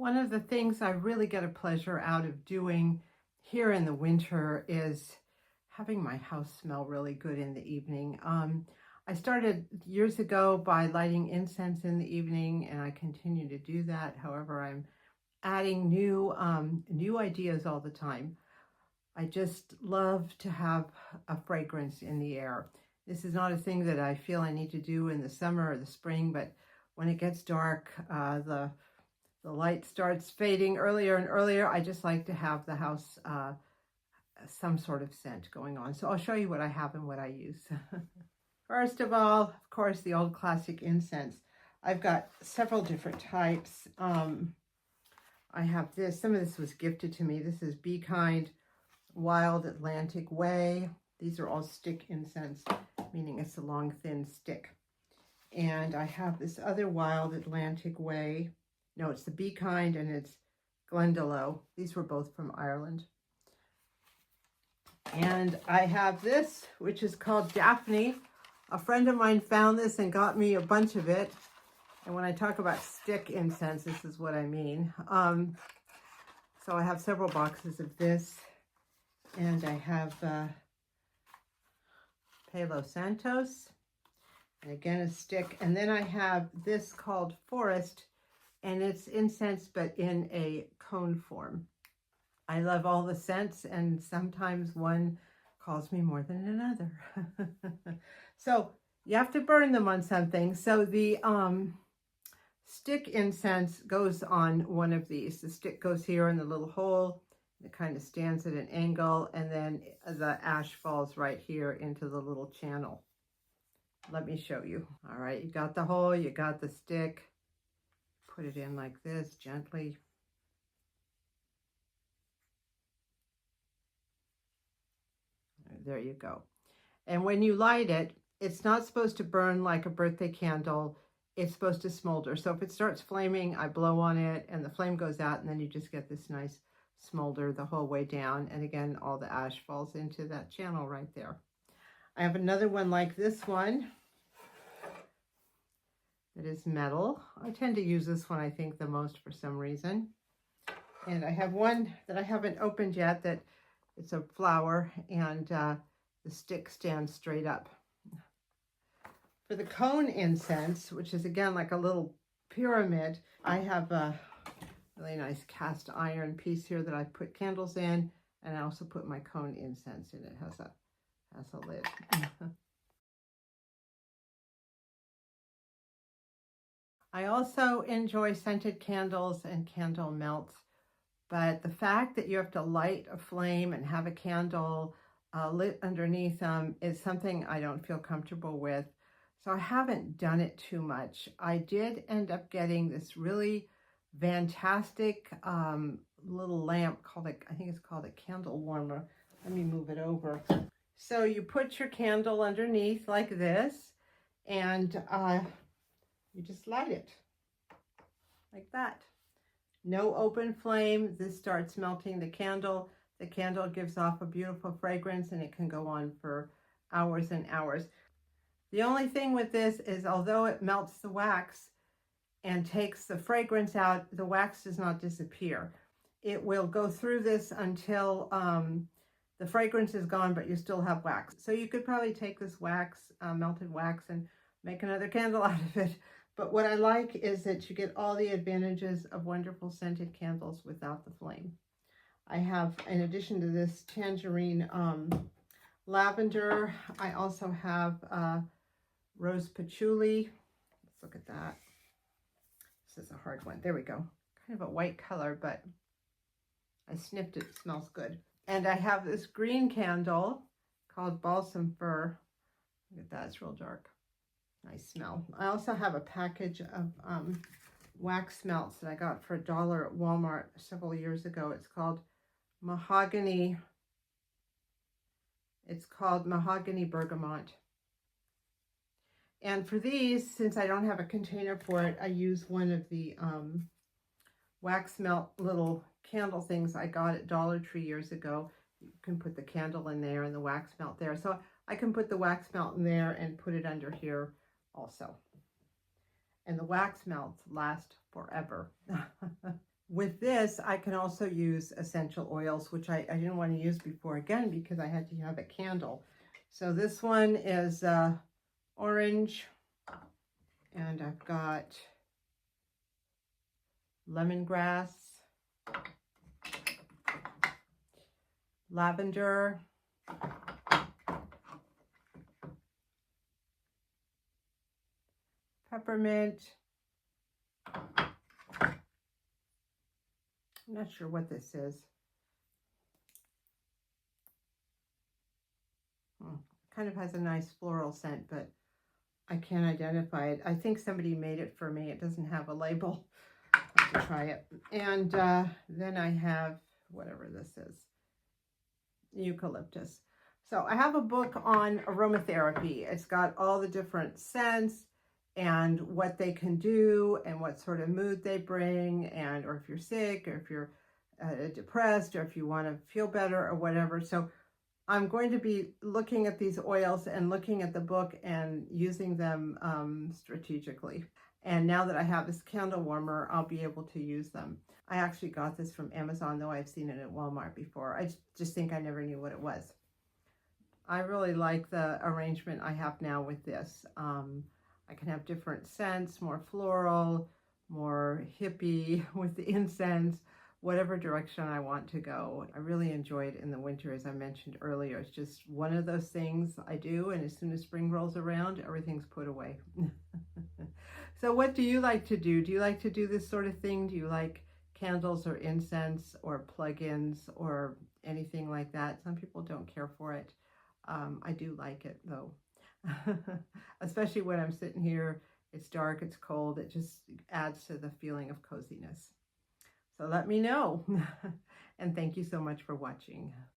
One of the things I really get a pleasure out of doing here in the winter is having my house smell really good in the evening. I started years ago by lighting incense in the evening, and I continue to do that. However, I'm adding new ideas all the time. I just love to have a fragrance in the air. This is not a thing that I feel I need to do in the summer or the spring, but when it gets dark, the light starts fading earlier and earlier. I just like to have the house some sort of scent going on. So I'll show you what I have and what I use. First of all, of course, the old classic incense. I've got several different types. I have this. Some of this was gifted to me. This is Be Kind Wild Atlantic Way. These are all stick incense, meaning it's a long, thin stick. And I have this other Wild Atlantic Way. No, it's the Be Kind and it's Glendalough. These were both from Ireland. And I have this, which is called Daphne. A friend of mine found this and got me a bunch of it. And when I talk about stick incense, this is what I mean. So I have several boxes of this. And I have Palo Santos. And again, a stick. And then I have this called Forest. And it's incense, but in a cone form. I love all the scents, and sometimes one calls me more than another. So you have to burn them on something. So the stick incense goes on one of these. The stick goes here in the little hole. It kind of stands at an angle, and then the ash falls right here into the little channel. Let me show you. All right, you got the hole, you got the stick. Put it in like this, gently. There you go. And when you light it, it's not supposed to burn like a birthday candle. It's supposed to smolder. So if it starts flaming, I blow on it and the flame goes out, and then you just get this nice smolder the whole way down. And again, all the ash falls into that channel right there. I have another one like this one. It is metal. I tend to use this one, I think, the most for some reason. And I have one that I haven't opened yet that it's a flower, and the stick stands straight up. For the cone incense, which is again like a little pyramid, I have a really nice cast iron piece here that I put candles in, and I also put my cone incense in. It has a lid. I also enjoy scented candles and candle melts, but the fact that you have to light a flame and have a candle lit underneath them is something I don't feel comfortable with. So I haven't done it too much. I did end up getting this really fantastic little lamp called, I think it's called a candle warmer. Let me move it over. So you put your candle underneath like this, and you just light it like that. No open flame. This starts melting the candle. The candle gives off a beautiful fragrance, and it can go on for hours and hours. The only thing with this is, although it melts the wax and takes the fragrance out, the wax does not disappear. It will go through this until the fragrance is gone, but you still have wax. So you could probably take this wax, melted wax, and make another candle out of it. But what I like is that you get all the advantages of wonderful scented candles without the flame. I have, in addition to this, tangerine lavender, I also have rose patchouli. Let's look at that. This is a hard one. There we go. Kind of a white color, but I sniffed it. It smells good. And I have this green candle called balsam fir. Look at that. It's real dark. Nice smell. I also have a package of wax melts that I got for $1 at Walmart several years ago. It's called mahogany. It's called mahogany bergamot. And for these, since I don't have a container for it, I use one of the wax melt little candle things I got at Dollar Tree years ago. You can put the candle in there and the wax melt there. So I can put the wax melt in there and put it under here also. And the wax melts last forever. With this, I can also use essential oils, which I didn't want to use before, again, because I had to have a candle. So this one is orange, and I've got lemongrass, lavender, peppermint. I'm not sure what this is. Kind of has a nice floral scent, but I can't identify it. I think somebody made it for me. It doesn't have a label. I have to try it. And then I have whatever this is, eucalyptus. So I have a book on aromatherapy. It's got all the different scents and what they can do and what sort of mood they bring, and or if you're sick, or if you're depressed, or if you want to feel better or whatever. So I'm going to be looking at these oils and looking at the book and using them strategically. And now that I have this candle warmer, I'll be able to use them. I actually got this from Amazon, though I've seen it at Walmart before. I just think I never knew what it was. I really like the arrangement I have now with this. I can have different scents, more floral, more hippie with the incense, whatever direction I want to go. I really enjoy it in the winter, as I mentioned earlier. It's just one of those things I do, and as soon as spring rolls around, everything's put away. So what do you like to do? Do you like to do this sort of thing? Do you like candles or incense or plug-ins or anything like that? Some people don't care for it. I do like it, though. Especially when I'm sitting here, it's dark, it's cold, it just adds to the feeling of coziness. So let me know. And thank you so much for watching.